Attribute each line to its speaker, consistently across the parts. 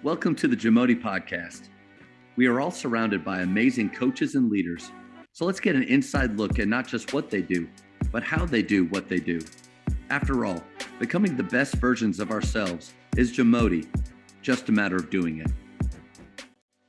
Speaker 1: Welcome to the JAMODI podcast. We are all surrounded by amazing coaches and leaders. So let's get an inside look at not just what they do, but how they do what they do. After all, becoming the best versions of ourselves is JAMODI, just a matter of doing it.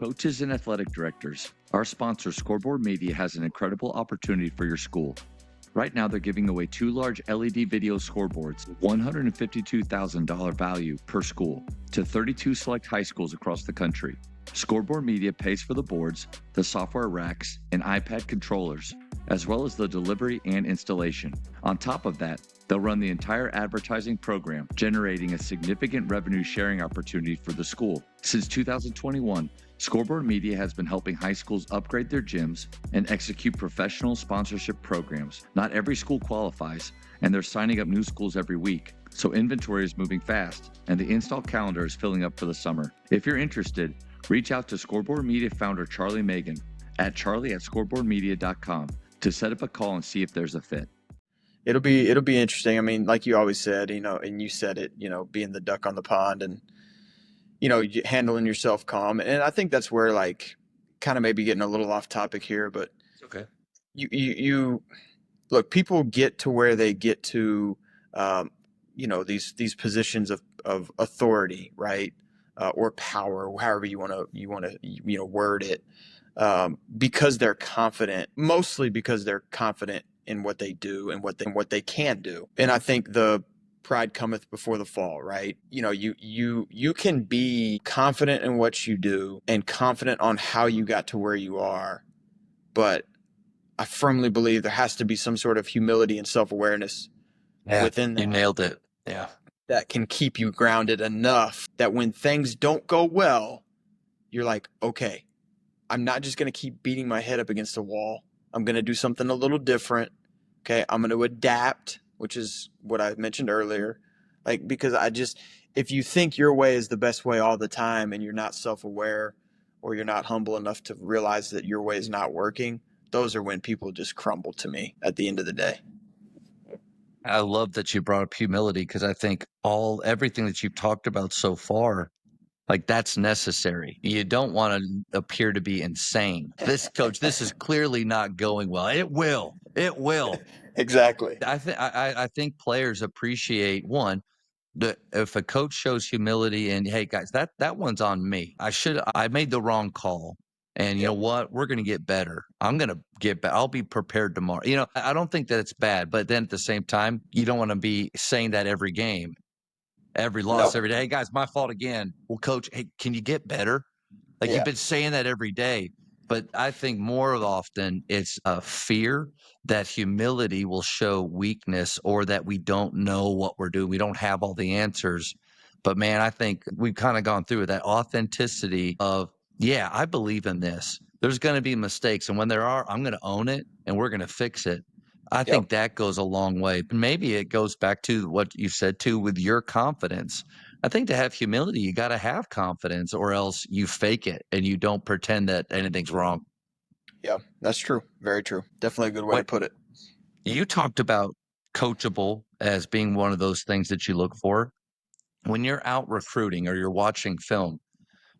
Speaker 2: Coaches and athletic directors, our sponsor Scoreboard Media has an incredible opportunity for your school. Right now, they're giving away 2 large LED video scoreboards, $152,000 value per school, to 32 select high schools across the country. Scoreboard Media pays for the boards, the software racks, and iPad controllers, as well as the delivery and installation. On top of that, they'll run the entire advertising program, generating a significant revenue sharing opportunity for the school. Since 2021, Scoreboard Media has been helping high schools upgrade their gyms and execute professional sponsorship programs. Not every school qualifies, and they're signing up new schools every week. So inventory is moving fast, and the install calendar is filling up for the summer. If you're interested, reach out to Scoreboard Media founder Charlie Megan at charlie@scoreboardmedia.com to set up a call and see if there's a fit.
Speaker 3: It'll be interesting. I mean, like you always said, and you said it, being the duck on the pond and, handling yourself calm. And I think that's where, like, kind of maybe getting a little off topic here, but
Speaker 2: Okay.
Speaker 3: You look, people get to where they get to, these positions of authority, right? Or power, however you want to word it, because they're confident, mostly because they're confident in what they do and what they can do. And I think the pride cometh before the fall, right? You can be confident in what you do and confident on how you got to where you are, but I firmly believe there has to be some sort of humility and self-awareness within that.
Speaker 2: You nailed it. Yeah.
Speaker 3: That can keep you grounded enough that when things don't go well, you're like, okay, I'm not just going to keep beating my head up against a wall. I'm going to do something a little different. Okay. I'm going to adapt, which is what I mentioned earlier. Like, because if you think your way is the best way all the time and you're not self-aware or you're not humble enough to realize that your way is not working, those are when people just crumble to me at the end of the day.
Speaker 2: I love that you brought up humility, because I think everything that you've talked about so far, like, that's necessary. You don't want to appear to be insane. This is clearly not going well. It will.
Speaker 3: Exactly.
Speaker 2: I think players appreciate, one, if a coach shows humility and, hey guys, that one's on me. I made the wrong call. And you know what? We're going to get better. I'm going to get better. I'll be prepared tomorrow. I don't think that it's bad, but then at the same time, you don't want to be saying that every game, every loss, every day. Hey guys, my fault again. Well, coach, hey, can you get better? Like, you've been saying that every day. But I think more often it's a fear that humility will show weakness, or that we don't know what we're doing. We don't have all the answers. But man, I think we've kind of gone through that authenticity of, yeah, I believe in this. There's going to be mistakes. And when there are, I'm going to own it and we're going to fix it. I think that goes a long way. Maybe it goes back to what you said too with your confidence. I think to have humility, you got to have confidence, or else you fake it and you don't pretend that anything's wrong.
Speaker 3: Yeah, that's true. Very true. Definitely a good way to put it.
Speaker 2: You talked about coachable as being one of those things that you look for. When you're out recruiting or you're watching film,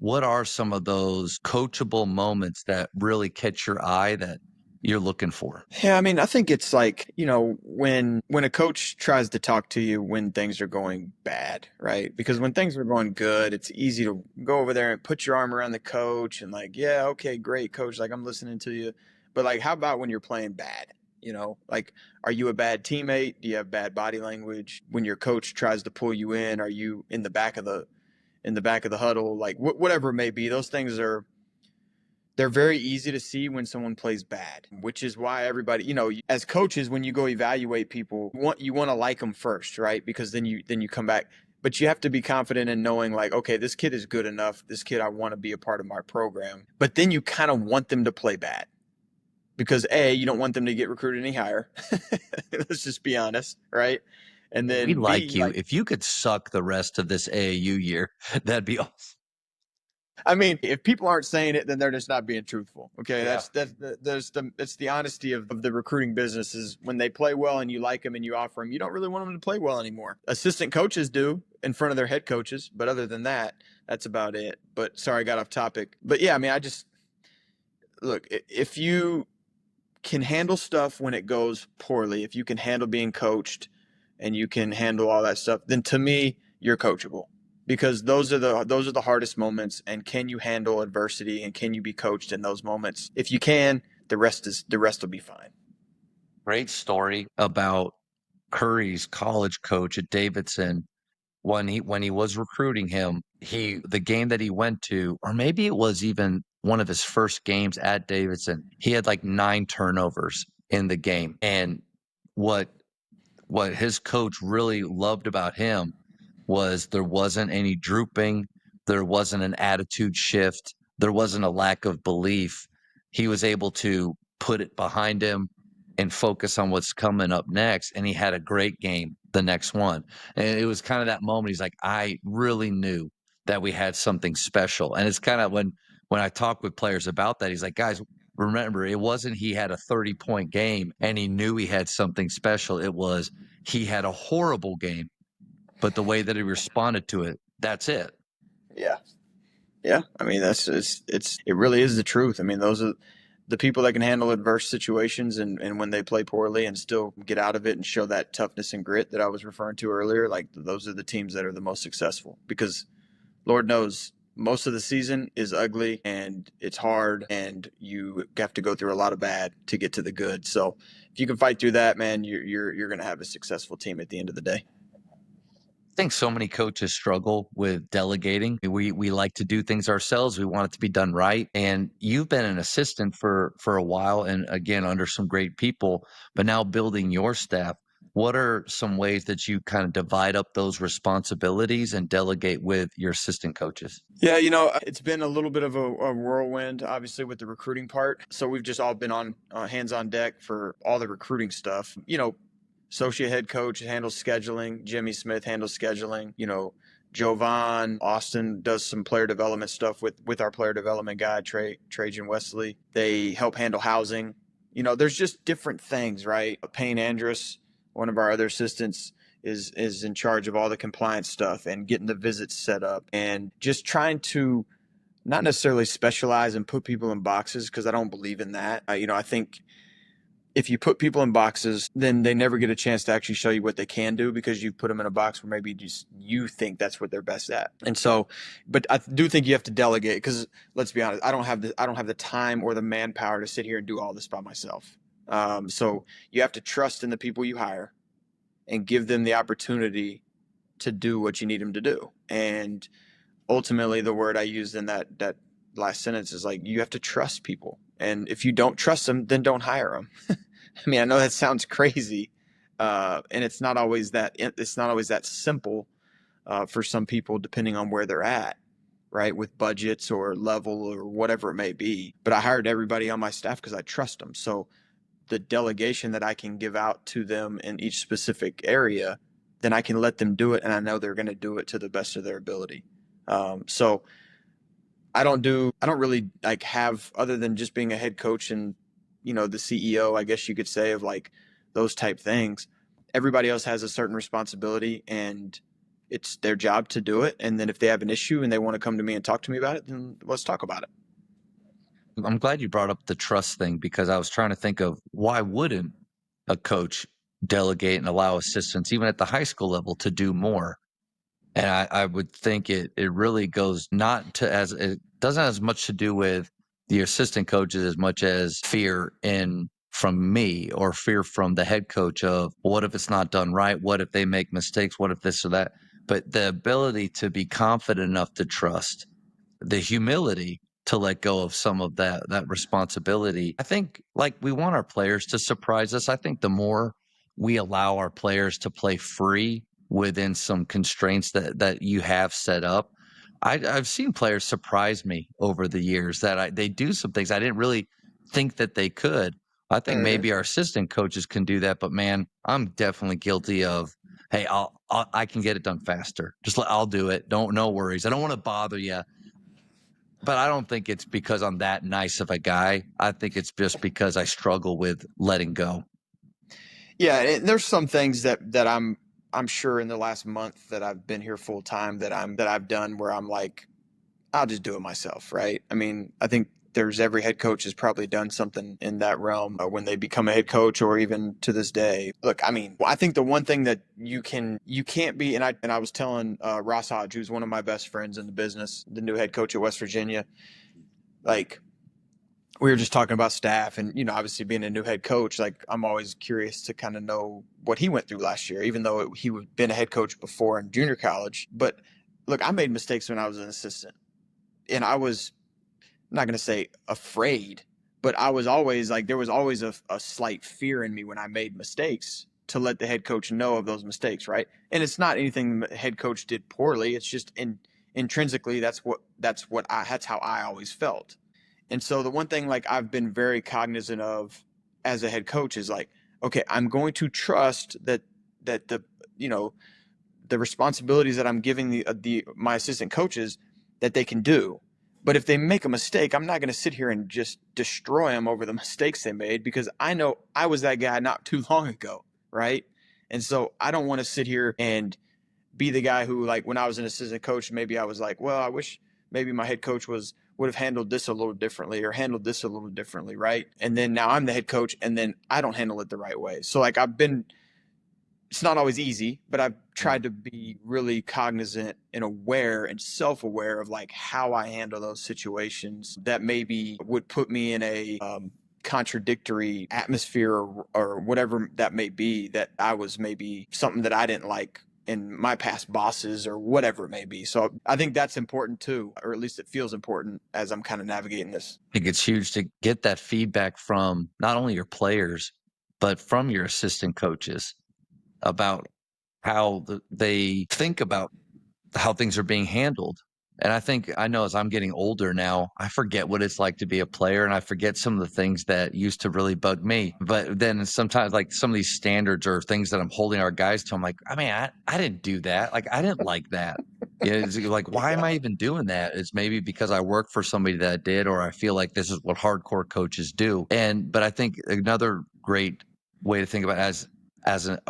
Speaker 2: what are some of those coachable moments that really catch your eye that you're looking for?
Speaker 3: Yeah, I mean, I think it's like, when a coach tries to talk to you when things are going bad, right? Because when things are going good, it's easy to go over there and put your arm around the coach and, like, yeah, okay, great, coach, like, I'm listening to you. But, like, how about when you're playing bad? Like, are you a bad teammate? Do you have bad body language? When your coach tries to pull you in, are you in the back of the huddle? Like, whatever it may be, those things they're very easy to see when someone plays bad, which is why everybody, as coaches, when you go evaluate people, you want to like them first, right? Because then you come back, but you have to be confident in knowing, like, okay, this kid is good enough. This kid, I want to be a part of my program. But then you kind of want them to play bad because you don't want them to get recruited any higher. Let's just be honest, right? And then
Speaker 2: we like you. If you could suck the rest of this AAU year, that'd be awesome.
Speaker 3: I mean, if people aren't saying it, then they're just not being truthful. Okay,
Speaker 2: Yeah.
Speaker 3: it's the honesty of the recruiting business is when they play well and you like them and you offer them, you don't really want them to play well anymore. Assistant coaches do in front of their head coaches, but other than that, that's about it. But sorry, I got off topic. But yeah, I mean, I just look, if you can handle stuff when it goes poorly, if you can handle being coached and you can handle all that stuff, then to me, you're coachable. Because those are the hardest moments, and can you handle adversity and can you be coached in those moments? If you can, the rest will be fine.
Speaker 2: Great story about Curry's college coach at Davidson when he was recruiting him. The game that he went to, or maybe it was even one of his first games at Davidson, he had like 9 turnovers in the game. And what his coach really loved about him was there wasn't any drooping, there wasn't an attitude shift, there wasn't a lack of belief. He was able to put it behind him and focus on what's coming up next, and he had a great game the next one. And it was kind of that moment he's like, I really knew that we had something special. And it's kind of when I talk with players about that, he's like, guys, remember, it wasn't he had a 30-point game and he knew he had something special. It was he had a horrible game, but the way that he responded to it, that's it.
Speaker 3: Yeah. Yeah. I mean, it really is the truth. I mean, those are the people that can handle adverse situations and when they play poorly and still get out of it and show that toughness and grit that I was referring to earlier. Like, those are the teams that are the most successful, because Lord knows most of the season is ugly and it's hard and you have to go through a lot of bad to get to the good. So if you can fight through that, man, you're going to have a successful team at the end of the day.
Speaker 2: I think so many coaches struggle with delegating. We like to do things ourselves. We want it to be done right. And you've been an assistant for a while, and again under some great people, but now building your staff. What are some ways that you kind of divide up those responsibilities and delegate with your assistant coaches?
Speaker 3: Yeah, it's been a little bit of a whirlwind, obviously, with the recruiting part. So we've just all been on hands on deck for all the recruiting stuff. Associate head coach handles scheduling. Jimmy Smith handles scheduling. Jovan Austin does some player development stuff with our player development guy, Trajan Wesley. They help handle housing. There's just different things, right? Payne Andrus, one of our other assistants, is in charge of all the compliance stuff and getting the visits set up and just trying to not necessarily specialize and put people in boxes, because I don't believe in that. I think if you put people in boxes, then they never get a chance to actually show you what they can do, because you put them in a box where maybe just you think that's what they're best at. And so, but I do think you have to delegate, because let's be honest, I don't have the time or the manpower to sit here and do all this by myself. So you have to trust in the people you hire and give them the opportunity to do what you need them to do. And ultimately, the word I used in that last sentence is like, you have to trust people. And if you don't trust them, then don't hire them. I mean, I know that sounds crazy, and it's not always that simple for some people, depending on where they're at, right, with budgets or level or whatever it may be. But I hired everybody on my staff because I trust them. So the delegation that I can give out to them in each specific area, then I can let them do it, and I know they're going to do it to the best of their ability. So I don't really like have, other than just being a head coach and, the CEO, I guess you could say, of like those type things. Everybody else has a certain responsibility and it's their job to do it. And then if they have an issue and they want to come to me and talk to me about it, then let's talk about it.
Speaker 2: I'm glad you brought up the trust thing, because I was trying to think of why wouldn't a coach delegate and allow assistants, even at the high school level, to do more? And I would think it really goes not to as it doesn't have as much to do with the assistant coaches as much as fear from me or fear from the head coach of what if it's not done right? What if they make mistakes? What if this or that? But the ability to be confident enough to trust, the humility to let go of some of that responsibility. I think, like, we want our players to surprise us. I think the more we allow our players to play free within some constraints that you have set up, I've seen players surprise me over the years that they do some things I didn't really think that they could. I think maybe our assistant coaches can do that, but man, I'm definitely guilty of, hey, I can get it done faster. I'll do it. No worries. I don't want to bother you. But I don't think it's because I'm that nice of a guy. I think it's just because I struggle with letting go.
Speaker 3: Yeah, and there's some things that I'm sure in the last month that I've been here full time that I've done where I'm like, I'll just do it myself, right? I mean, I think there's every head coach has probably done something in that realm when they become a head coach or even to this day. Look, I mean, I think the one thing that you can't be, and I was telling Ross Hodge, who's one of my best friends in the business, the new head coach at West Virginia, like we were just talking about staff and, obviously being a new head coach, like I'm always curious to kind of know what he went through last year, even though he had been a head coach before in junior college. But look, I made mistakes when I was an assistant, and I was not going to say afraid, but I was always like, there was always a slight fear in me when I made mistakes to let the head coach know of those mistakes. Right. And it's not anything the head coach did poorly. It's just intrinsically, that's how I always felt. And so the one thing like I've been very cognizant of as a head coach is like, okay, I'm going to trust that the, the responsibilities that I'm giving my assistant coaches that they can do. But if they make a mistake, I'm not going to sit here and just destroy them over the mistakes they made, because I know I was that guy not too long ago, right? And so I don't want to sit here and be the guy who, like, when I was an assistant coach, maybe I was like, well, I wish maybe my head coach would have handled this a little differently or handled this a little differently, right? And then now I'm the head coach and then I don't handle it the right way. So like it's not always easy, but I've tried to be really cognizant and aware and self-aware of like how I handle those situations that maybe would put me in a contradictory atmosphere or whatever that may be, that I was maybe something that I didn't like in my past bosses or whatever it may be. So I think that's important too, or at least it feels important as I'm kind of navigating this.
Speaker 2: I think it's huge to get that feedback from not only your players, but from your assistant coaches about how they think about how things are being handled. And I know as I'm getting older now, I forget what it's like to be a player, and I forget some of the things that used to really bug me. But then sometimes like some of these standards or things that I'm holding our guys to, I'm like, I mean, I didn't do that. Like, I didn't like that. It's like, why am I even doing that? It's maybe because I work for somebody that did, or I feel like this is what hardcore coaches do. But I think another great way to think about it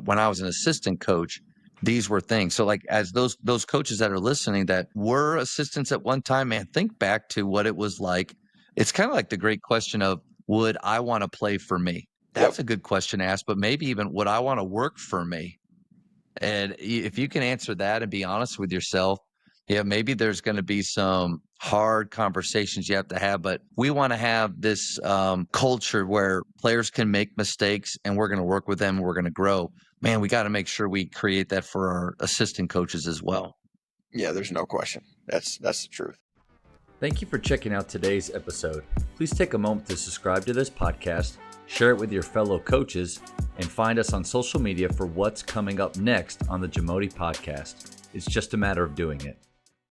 Speaker 2: when I was an assistant coach, these were things. So like as those coaches that are listening that were assistants at one time, man, think back to what it was like. It's kind of like the great question of, would I want to play for me? That's a good question to ask, but maybe even, would I want to work for me? And if you can answer that and be honest with yourself, yeah, maybe there's going to be some hard conversations you have to have, but we want to have this culture where players can make mistakes and we're going to work with them and we're going to grow. Man, we got to make sure we create that for our assistant coaches as well.
Speaker 3: Yeah, there's no question. That's the truth.
Speaker 4: Thank you for checking out today's episode. Please take a moment to subscribe to this podcast, share it with your fellow coaches, and find us on social media for what's coming up next on the JAMODI podcast. It's just a matter of doing it.